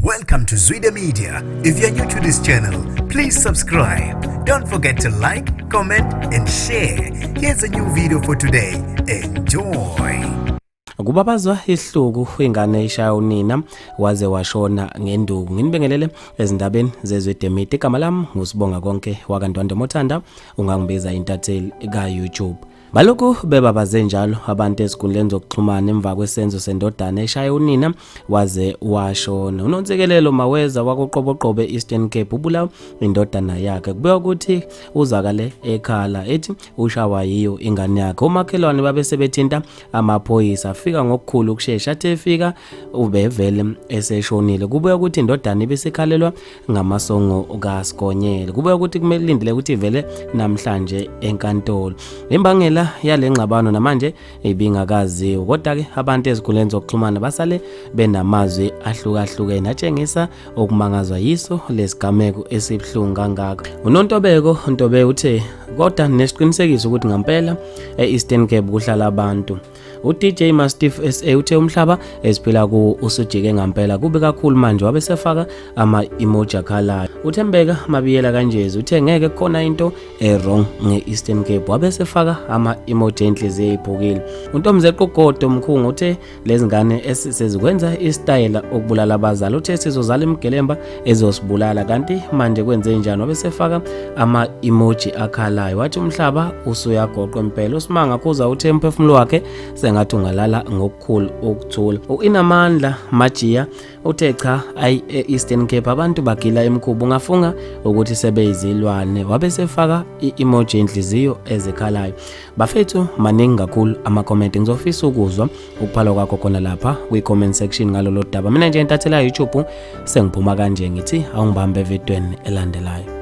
Welcome to zwide-media. If you're new to this channel, please subscribe. Don't forget to like, comment and share. Here's a new video for today. Enjoy. Kubabazwa ihluku ingane eshaya unina waze washona ngenduku. Nginibingelele ezindabeni zezwide-media. Igama lami ngusibonga konke wakantwande Mothanda, ungangibiza intatheli ka YouTube. Balokhu bebabaze njalo abantu esikhundleni zokuxhumana emva kwesenzo sendodana eshaya unina waze washona. Unontsikelelo maweza wakoqoboqobe Eastern Cape ubulawe indodana yakhe. Kubeka ukuthi uzakale ekhala ethi ushawa yiyo ingane yakhe. Umakhelwane babesebethinta amaphoyisa afika ngokukhulu ukusheshsha athe efika ubevele eseshonile. Kubeka ukuthi indodana ibisikhalelwa ngamasongo kaSigonyela. Kubeka ukuthi kumele lindele ukuthi ivele namhlanje enkantolo. Imbangela yalengxabano namanje ibingakaziwa, kodwa ke abantu ezikhundleni zokuxhumana basale benamazwi ahlukahlukene atshengisa okumangazwa yiso lesigameko esibhlungu kangaka. UNontobeko Ntobe uthe kodwa nesiqinisekiso ukuthi ngempela eEastern Cape kuhlala abantu. uDJ Mastiff SA uthe umhlaba esiphila ku usujike ngempela kubi kakhulu manje wabesefaka ama-emoji akhalayo. uThembeka Mabiyela kanjezi uthe ngeke khona into wrong ngeEastern Cape wabesefaka ama-emoji enhliziyo eyiphukile. uNtomzeqo Godo Mkhungu uthe lezi ngane esizikwenza istyle okubulala abazali. uthe sizozala imgelemba ezosibulala kanti manje kwenze njani wabesefaka ama-emoji akhalayo. wathi umhlaba usuyagoqwa impela. uSimanga Khuza uthe umphefumulo wakhe sengathi ungalala ngokukhulu ukuthula. uInamandla Majiya uthe cha eEastern Cape abantu bagila emkhubu ngafunga ukuthi sebeyizilwane wabesefaka i-emoji enhliziyo ezikhalayo. Bafethu maningi kakhulu ama-comment ngizofisa ukuzwa ukuphala kwakho khona lapha kwi-comment section ngalolo daba. Mina nje intathela YouTube sengiphuma kanje ngithi awungibambe evidweni elandelayo.